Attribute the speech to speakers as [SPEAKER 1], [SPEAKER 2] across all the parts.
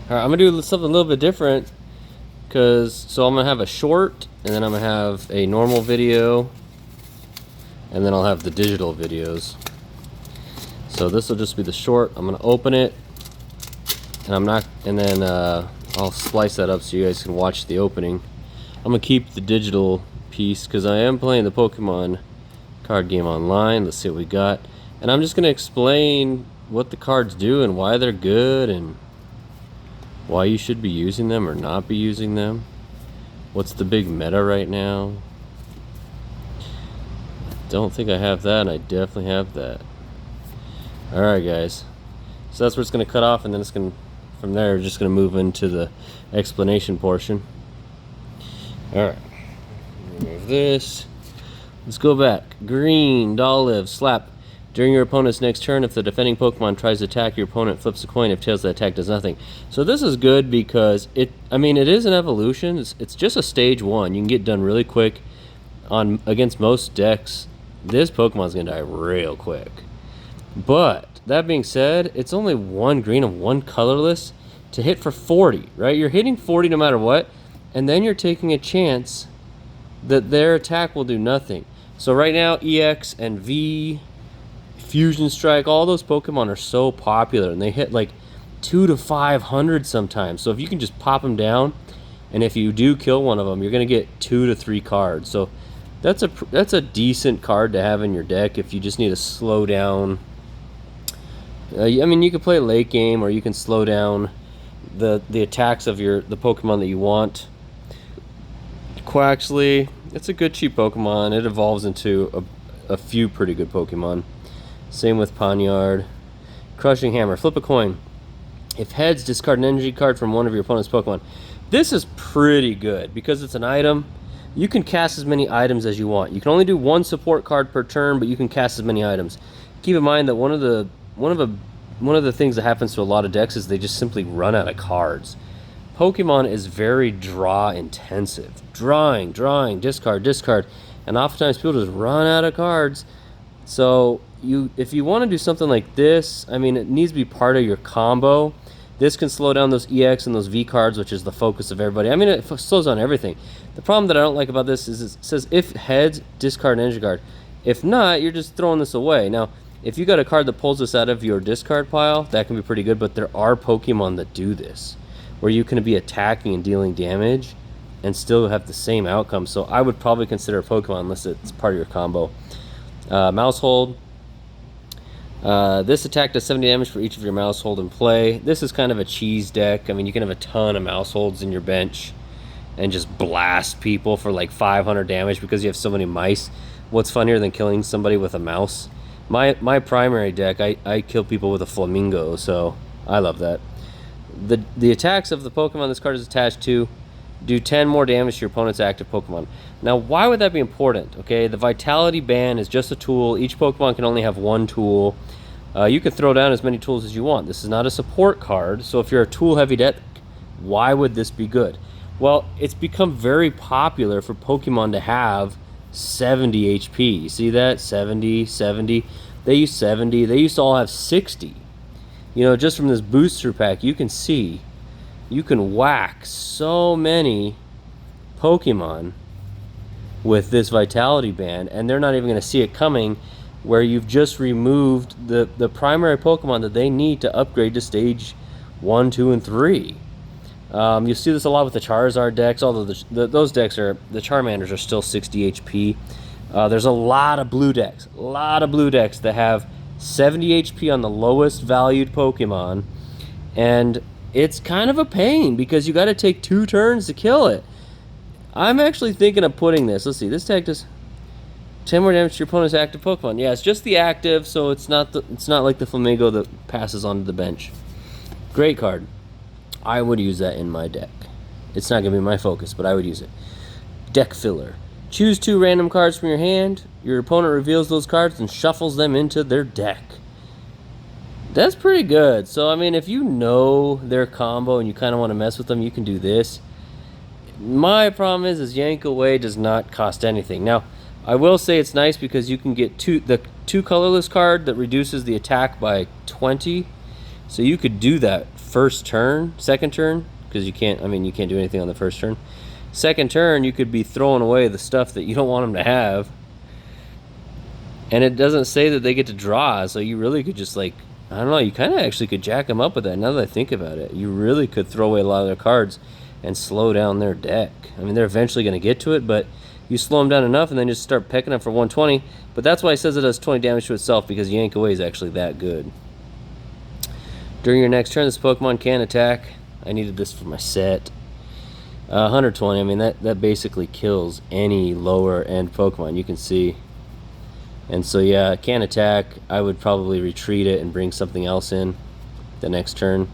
[SPEAKER 1] All right, I'm gonna do something a little bit different, so I'm gonna have a short, and then I'm gonna have a normal video, and then I'll have the digital videos. So this will just be the short. I'm gonna open it, and then I'll splice that up so you guys can watch the opening. I'm gonna keep the digital piece because I am playing the Pokemon card game online. Let's see what we got, and I'm just gonna explain what the cards do and why they're good and why you should be using them or not be using them. What's the big meta right now? Don't think I have that, and I definitely have that. Alright guys, so that's where it's going to cut off, and then it's going to, from there, we're just going to move into the explanation portion. Alright, remove this. Let's go back. Green, doll lives, slap. During your opponent's next turn, if the defending Pokemon tries to attack, your opponent flips a coin. If tails, the attack does nothing. So this is good because it is an evolution. It's just a stage 1. You can get done really quick against most decks. This Pokemon's gonna die real quick. But that being said, it's only 1 green and 1 colorless to hit for 40, right? You're hitting 40 no matter what, and then you're taking a chance that their attack will do nothing. So right now, EX and V, Fusion Strike, all those Pokemon are so popular, and they hit like 200 to 500 sometimes. So if you can just pop them down, and if you do kill one of them, you're gonna get 2 to 3 cards. So that's a decent card to have in your deck if you just need to slow down. You can play late game, or you can slow down the attacks of the Pokemon that you want. Quaxley, it's a good cheap Pokemon. It evolves into a few pretty good Pokemon. Same with Ponyard. Crushing Hammer. Flip a coin. If heads, discard an energy card from one of your opponent's Pokemon. This is pretty good because it's an item. You can cast as many items as you want. You can only do 1 support card per turn, but you can cast as many items. Keep in mind that one of the things that happens to a lot of decks is they just simply run out of cards. Pokemon is very draw intensive. Drawing, discard, and oftentimes people just run out of cards. So if you want to do something like this, it needs to be part of your combo. This can slow down those EX and those V cards, which is the focus of everybody. It slows down everything. The problem that I don't like about this is it says if heads, discard an energy card. If not, you're just throwing this away. Now, if you got a card that pulls this out of your discard pile, that can be pretty good, but there are Pokemon that do this, where you can be attacking and dealing damage and still have the same outcome. So I would probably consider a Pokemon unless it's part of your combo. Mousehold. This attack does 70 damage for each of your Mousehold in play. This is kind of a cheese deck. You can have a ton of Mouseholds in your bench and just blast people for like 500 damage because you have so many mice. What's funnier than killing somebody with a mouse? My primary deck, I kill people with a flamingo, so I love that. The attacks of the Pokemon this card is attached to do 10 more damage to your opponent's active Pokemon. Now, why would that be important? Okay, the Vitality Band is just a tool. Each Pokemon can only have 1 tool. You can throw down as many tools as you want. This is not a support card, so if you're a tool-heavy deck, why would this be good? Well, it's become very popular for Pokemon to have 70 HP. You see that? 70. They use 70. They used to all have 60. Just from this booster pack, you can see you can whack so many Pokemon with this Vitality Band, and they're not even going to see it coming, where you've just removed the primary Pokemon that they need to upgrade to stage 1, 2, and 3. You'll see this a lot with the Charizard decks, although those decks the Charmanders are still 60 HP. There's a lot of blue decks that have 70 HP on the lowest valued Pokemon, and it's kind of a pain because you got to take 2 turns to kill it. I'm actually thinking of putting this. Let's see. This deck does 10 more damage to your opponent's active Pokemon. Yeah, it's just the active, so it's not like the Flamingo that passes onto the bench. Great card. I would use that in my deck. It's not going to be my focus, but I would use it. Deck filler. Choose 2 random cards from your hand. Your opponent reveals those cards and shuffles them into their deck. That's pretty good. So, if you know their combo and you kind of want to mess with them, you can do this. My problem is Yank Away does not cost anything. Now, I will say it's nice because you can get the 2 colorless card that reduces the attack by 20. So you could do that first turn, second turn, because you can't, I mean, you can't do anything on the first turn. Second turn, you could be throwing away the stuff that you don't want them to have. And it doesn't say that they get to draw, so you really could just, like, I don't know, you kind of actually could jack them up with that now that I think about it. You really could throw away a lot of their cards and slow down their deck. I mean, they're eventually going to get to it, but you slow them down enough and then just start pecking them for 120. But that's why it says it does 20 damage to itself, because Yank Away is actually that good. During your next turn, this Pokemon can attack. I needed this for my set. 120, I mean, that basically kills any lower end Pokemon, you can see. And so, yeah, it can attack. I would probably retreat it and bring something else in the next turn.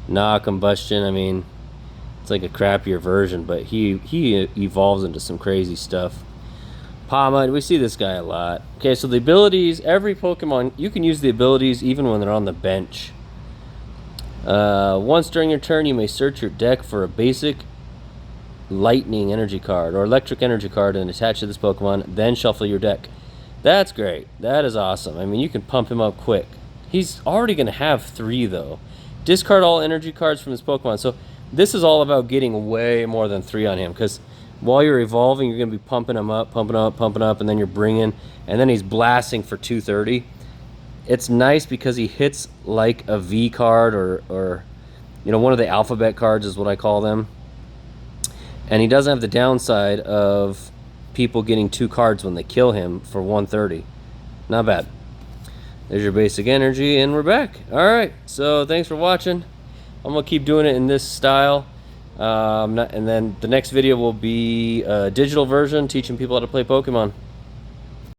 [SPEAKER 1] Nah, Combustion, I mean, it's like a crappier version, but he evolves into some crazy stuff. Pawmud, we see this guy a lot. Okay, so the abilities, every Pokemon, you can use the abilities even when they're on the bench. Once during your turn, you may search your deck for a basic lightning energy card or electric energy card and attach to this Pokemon, then shuffle your deck. That's great. That is awesome. I mean, you can pump him up quick. He's already going to have 3, though. Discard all energy cards from his Pokemon. So this is all about getting way more than 3 on him, because while you're evolving, you're going to be pumping him up, pumping up, pumping up, and then you're bringing, and then he's blasting for 230. It's nice because he hits like a V card or you know, one of the alphabet cards is what I call them. And he doesn't have the downside of people getting 2 cards when they kill him for 130. Not bad. There's your basic energy, and we're back. Alright, so thanks for watching. I'm going to keep doing it in this style. And then the next video will be a digital version teaching people how to play Pokemon.